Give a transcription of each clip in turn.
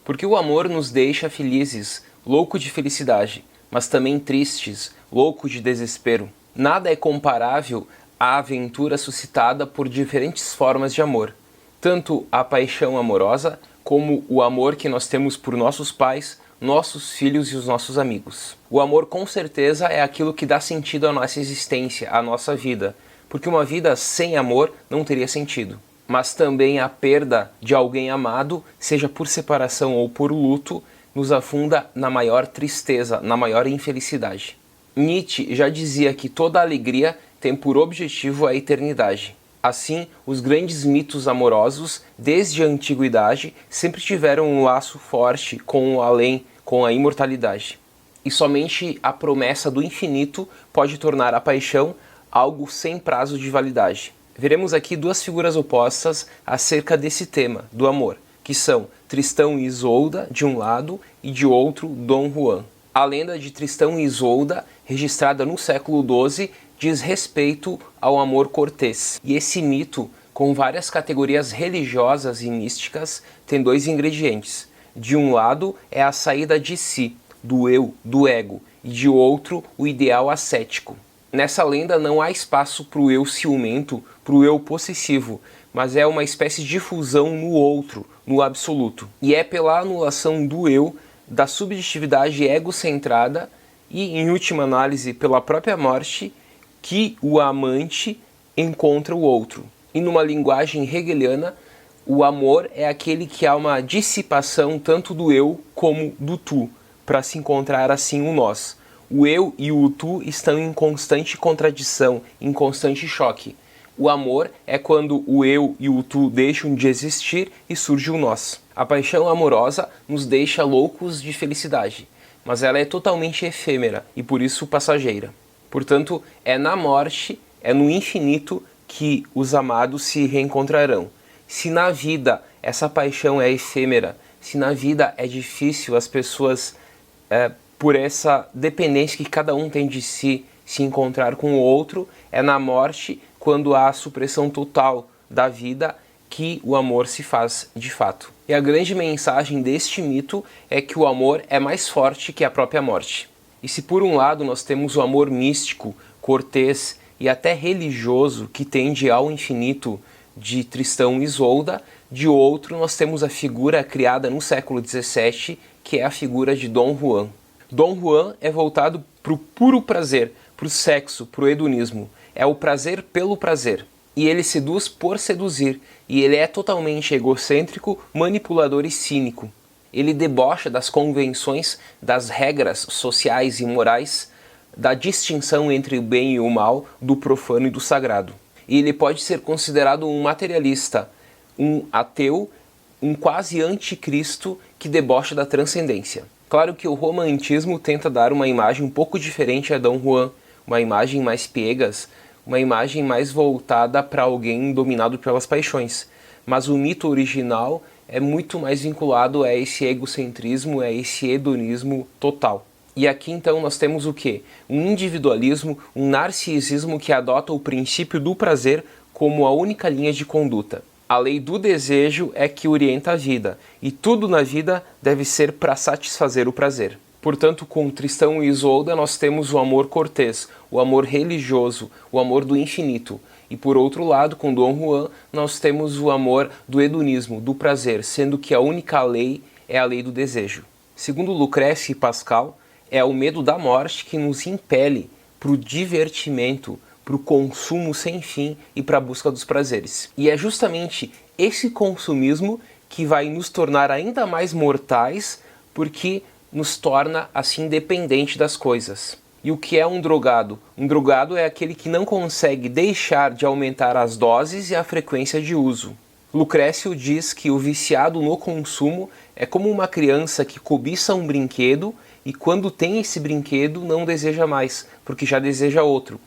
Porque o amor nos deixa felizes, louco de felicidade, mas também tristes, louco de desespero. Nada é comparável à aventura suscitada por diferentes formas de amor. Tanto a paixão amorosa, como o amor que nós temos por nossos pais, nossos filhos e os nossos amigos. O amor com certeza é aquilo que dá sentido à nossa existência, à nossa vida, porque uma vida sem amor não teria sentido. Mas também a perda de alguém amado, seja por separação ou por luto, nos afunda na maior tristeza, na maior infelicidade. Nietzsche já dizia que toda alegria tem por objetivo a eternidade. Assim, os grandes mitos amorosos, desde a antiguidade, sempre tiveram um laço forte com o além, com a imortalidade. E somente a promessa do infinito pode tornar a paixão algo sem prazo de validade. Veremos aqui duas figuras opostas acerca desse tema, do amor, que são Tristão e Isolda, de um lado, e de outro, Dom Juan. A lenda de Tristão e Isolda, registrada no século XII, diz respeito ao amor cortês. E esse mito, com várias categorias religiosas e místicas, tem dois ingredientes. De um lado é a saída de si, do eu, do ego, e de outro, o ideal ascético. Nessa lenda não há espaço para o eu ciumento, para o eu possessivo, mas é uma espécie de fusão no outro, no absoluto. E é pela anulação do eu, da subjetividade egocentrada e, em última análise, pela própria morte, que o amante encontra o outro. E numa linguagem hegeliana, o amor é aquele que há uma dissipação tanto do eu como do tu, para se encontrar assim o nós. O eu e o tu estão em constante contradição, em constante choque. O amor é quando o eu e o tu deixam de existir e surge o nós. A paixão amorosa nos deixa loucos de felicidade, mas ela é totalmente efêmera e por isso passageira. Portanto, é na morte, é no infinito que os amados se reencontrarão. Se na vida essa paixão é efêmera, se na vida é difícil as pessoas, por essa dependência que cada um tem de si, se encontrar com o outro, é na morte, quando há a supressão total da vida, que o amor se faz de fato. E a grande mensagem deste mito é que o amor é mais forte que a própria morte. E se por um lado nós temos o amor místico, cortês e até religioso que tende ao infinito de Tristão e Isolda, de outro nós temos a figura criada no século XVII, que é a figura de Dom Juan. Dom Juan é voltado para o puro prazer, para o sexo, para o hedonismo. É o prazer pelo prazer. E ele seduz por seduzir. E ele é totalmente egocêntrico, manipulador e cínico. Ele debocha das convenções, das regras sociais e morais, da distinção entre o bem e o mal, do profano e do sagrado. E ele pode ser considerado um materialista, um ateu, um quase anticristo que debocha da transcendência. Claro que o romantismo tenta dar uma imagem um pouco diferente a Dom Juan, uma imagem mais piegas, uma imagem mais voltada para alguém dominado pelas paixões. Mas o mito original é muito mais vinculado a esse egocentrismo, a esse hedonismo total. E aqui então nós temos o quê? Um individualismo, um narcisismo que adota o princípio do prazer como a única linha de conduta. A lei do desejo é que orienta a vida, e tudo na vida deve ser para satisfazer o prazer. Portanto, com Tristão e Isolda nós temos o amor cortês, o amor religioso, o amor do infinito. E por outro lado, com Dom Juan, nós temos o amor do hedonismo, do prazer, sendo que a única lei é a lei do desejo. Segundo Lucrece e Pascal, é o medo da morte que nos impele para o divertimento, para o consumo sem fim e para a busca dos prazeres. E é justamente esse consumismo que vai nos tornar ainda mais mortais, porque nos torna assim dependente das coisas. E o que é um drogado? Um drogado é aquele que não consegue deixar de aumentar as doses e a frequência de uso. Lucrécio diz que o viciado no consumo é como uma criança que cobiça um brinquedo e quando tem esse brinquedo não deseja mais, porque já deseja outro.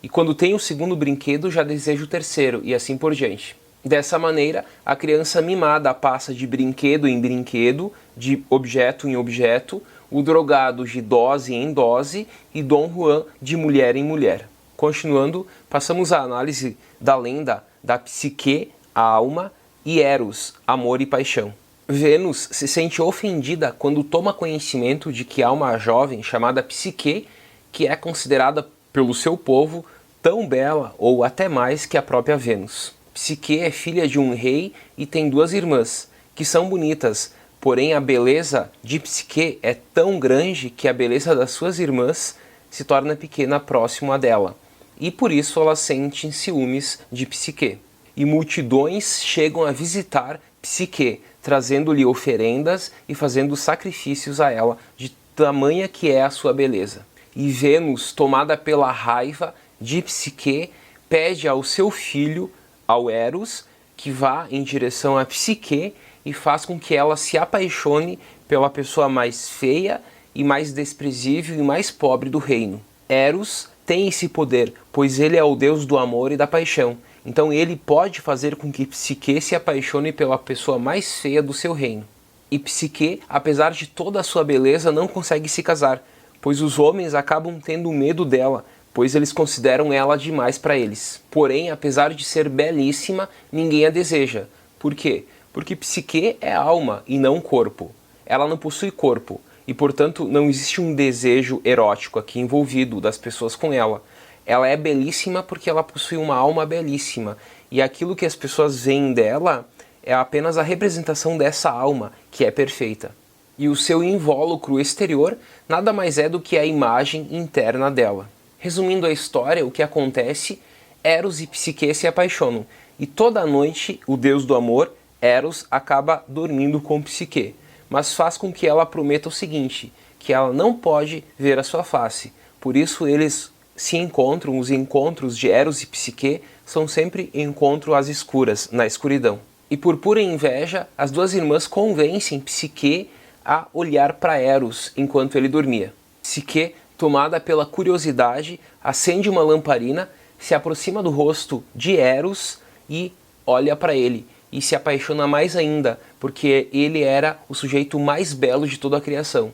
E quando tem o segundo brinquedo já deseja o terceiro e assim por diante. Dessa maneira, a criança mimada passa de brinquedo em brinquedo, de objeto em objeto, o drogado de dose em dose e Dom Juan de mulher em mulher. Continuando, passamos à análise da lenda da psique, a alma, e Eros, amor e paixão. Vênus se sente ofendida quando toma conhecimento de que há uma jovem chamada Psique que é considerada pelo seu povo tão bela ou até mais que a própria Vênus. Psique é filha de um rei e tem duas irmãs, que são bonitas, porém a beleza de Psique é tão grande que a beleza das suas irmãs se torna pequena próximo a dela, e por isso ela sente ciúmes de Psique. E multidões chegam a visitar Psique, trazendo-lhe oferendas e fazendo sacrifícios a ela, de tamanha que é a sua beleza. E Vênus, tomada pela raiva de Psique, pede ao seu filho, ao Eros, que vá em direção a Psique e faz com que ela se apaixone pela pessoa mais feia e mais desprezível e mais pobre do reino. Eros tem esse poder, pois ele é o deus do amor e da paixão. Então ele pode fazer com que Psique se apaixone pela pessoa mais feia do seu reino. E Psique, apesar de toda a sua beleza, não consegue se casar, pois os homens acabam tendo medo dela, pois eles consideram ela demais para eles. Porém, apesar de ser belíssima, ninguém a deseja. Por quê? Porque Psique é alma e não corpo. Ela não possui corpo e, portanto, não existe um desejo erótico aqui envolvido das pessoas com ela. Ela é belíssima porque ela possui uma alma belíssima, e aquilo que as pessoas veem dela é apenas a representação dessa alma, que é perfeita. E o seu invólucro exterior nada mais é do que a imagem interna dela. Resumindo a história, o que acontece, Eros e Psique se apaixonam, e toda noite o deus do amor, Eros, acaba dormindo com Psique, mas faz com que ela prometa o seguinte, que ela não pode ver a sua face. Por isso eles se encontram, os encontros de Eros e Psique são sempre encontros às escuras, na escuridão. E por pura inveja, as duas irmãs convencem Psique a olhar para Eros enquanto ele dormia. Psique, tomada pela curiosidade, acende uma lamparina, se aproxima do rosto de Eros e olha para ele. E se apaixona mais ainda, porque ele era o sujeito mais belo de toda a criação.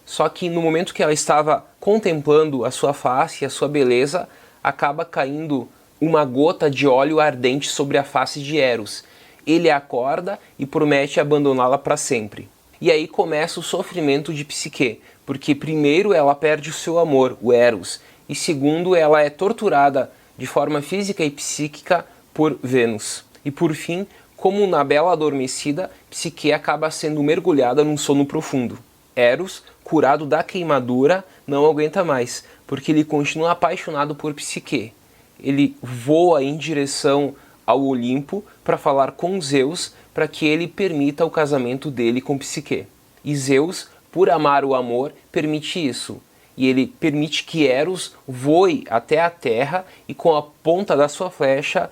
Só que no momento que ela estava contemplando a sua face e a sua beleza, acaba caindo uma gota de óleo ardente sobre a face de Eros. Ele acorda e promete abandoná-la para sempre. E aí começa o sofrimento de Psique, porque primeiro ela perde o seu amor, o Eros, e segundo ela é torturada de forma física e psíquica por Vênus. E por fim, como na bela adormecida, Psique acaba sendo mergulhada num sono profundo. Eros, curado da queimadura, não aguenta mais, porque ele continua apaixonado por Psique. Ele voa em direção ao Olimpo para falar com Zeus para que ele permita o casamento dele com Psique. E Zeus, por amar o amor, permite isso. E ele permite que Eros voe até a terra e com a ponta da sua flecha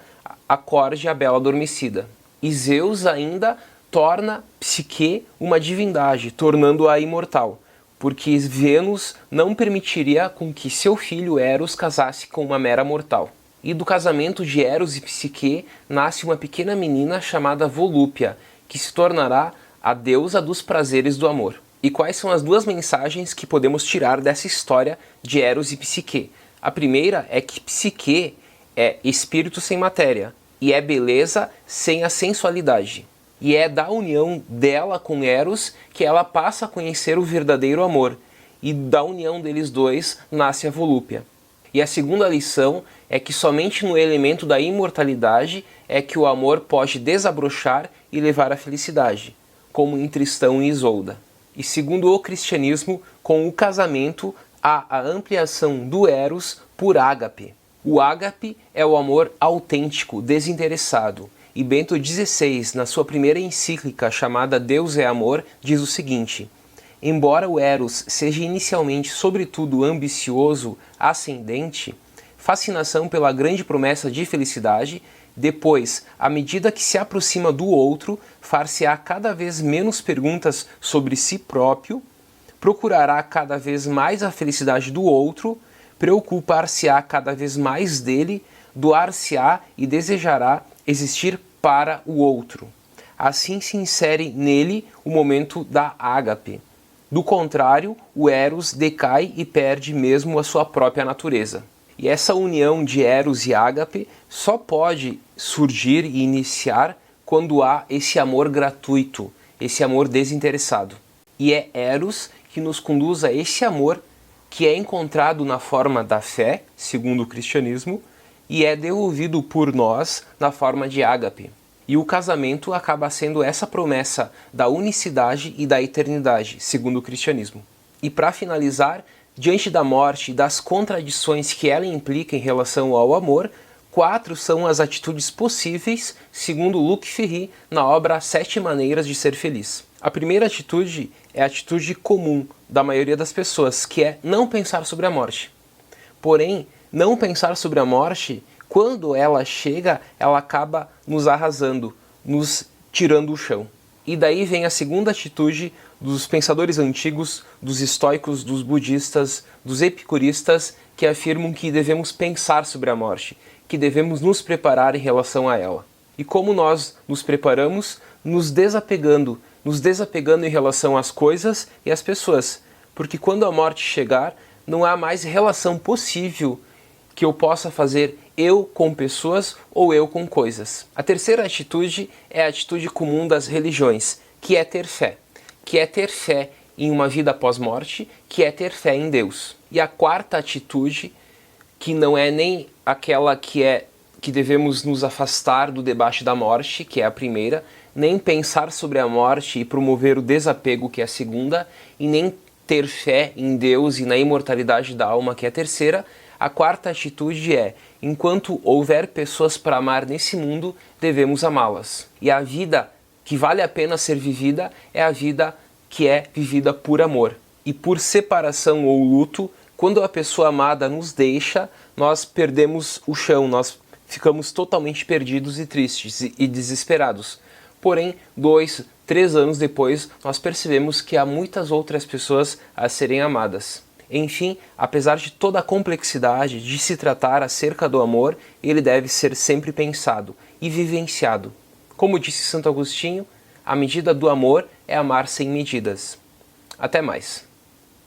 acorde a bela adormecida. E Zeus ainda torna Psique uma divindade, tornando-a imortal, porque Vênus não permitiria com que seu filho Eros casasse com uma mera mortal. E do casamento de Eros e Psique nasce uma pequena menina chamada Volúpia, que se tornará a deusa dos prazeres do amor. E quais são as duas mensagens que podemos tirar dessa história de Eros e Psique? A primeira é que Psique é espírito sem matéria e é beleza sem a sensualidade. E é da união dela com Eros que ela passa a conhecer o verdadeiro amor. E da união deles dois nasce a Volúpia. E a segunda lição é que somente no elemento da imortalidade é que o amor pode desabrochar e levar à felicidade, como em Tristão e Isolda. E segundo o cristianismo, com o casamento há a ampliação do Eros por ágape. O ágape é o amor autêntico, desinteressado. E Bento XVI, na sua primeira encíclica chamada Deus é Amor, diz o seguinte: embora o Eros seja inicialmente sobretudo ambicioso, ascendente, fascinação pela grande promessa de felicidade, depois, à medida que se aproxima do outro, far-se-á cada vez menos perguntas sobre si próprio, procurará cada vez mais a felicidade do outro, preocupar-se-á cada vez mais dele, doar-se-á e desejará existir para o outro. Assim se insere nele o momento da ágape. Do contrário, o Eros decai e perde mesmo a sua própria natureza. E essa união de Eros e ágape só pode surgir e iniciar quando há esse amor gratuito, esse amor desinteressado. E é Eros que nos conduz a esse amor que é encontrado na forma da fé, segundo o cristianismo, e é devolvido por nós na forma de ágape. E o casamento acaba sendo essa promessa da unicidade e da eternidade, segundo o cristianismo. E para finalizar, diante da morte e das contradições que ela implica em relação ao amor, 4 são as atitudes possíveis, segundo Luc Ferry, na obra 7 Maneiras de Ser Feliz. A primeira atitude é a atitude comum da maioria das pessoas, que é não pensar sobre a morte. Porém, não pensar sobre a morte, quando ela chega, ela acaba nos arrasando, nos tirando o chão. E daí vem a segunda atitude dos pensadores antigos, dos estoicos, dos budistas, dos epicuristas, que afirmam que devemos pensar sobre a morte, que devemos nos preparar em relação a ela. E como nós nos preparamos? Nos desapegando em relação às coisas e às pessoas. Porque quando a morte chegar, não há mais relação possível que eu possa fazer eu com pessoas ou eu com coisas. A terceira atitude é a atitude comum das religiões, que é ter fé. Que é ter fé em uma vida após morte, que é ter fé em Deus. E a quarta atitude, que não é nem aquela que devemos nos afastar do debate da morte, que é a primeira, nem pensar sobre a morte e promover o desapego, que é a segunda, e nem ter fé em Deus e na imortalidade da alma, que é a terceira. A quarta atitude é, enquanto houver pessoas para amar nesse mundo, devemos amá-las. E a vida que vale a pena ser vivida é a vida que é vivida por amor. E por separação ou luto, quando a pessoa amada nos deixa, nós perdemos o chão, nós ficamos totalmente perdidos e tristes e desesperados. Porém, 2, 3 anos depois, nós percebemos que há muitas outras pessoas a serem amadas. Enfim, apesar de toda a complexidade de se tratar acerca do amor, ele deve ser sempre pensado e vivenciado. Como disse Santo Agostinho, a medida do amor é amar sem medidas. Até mais.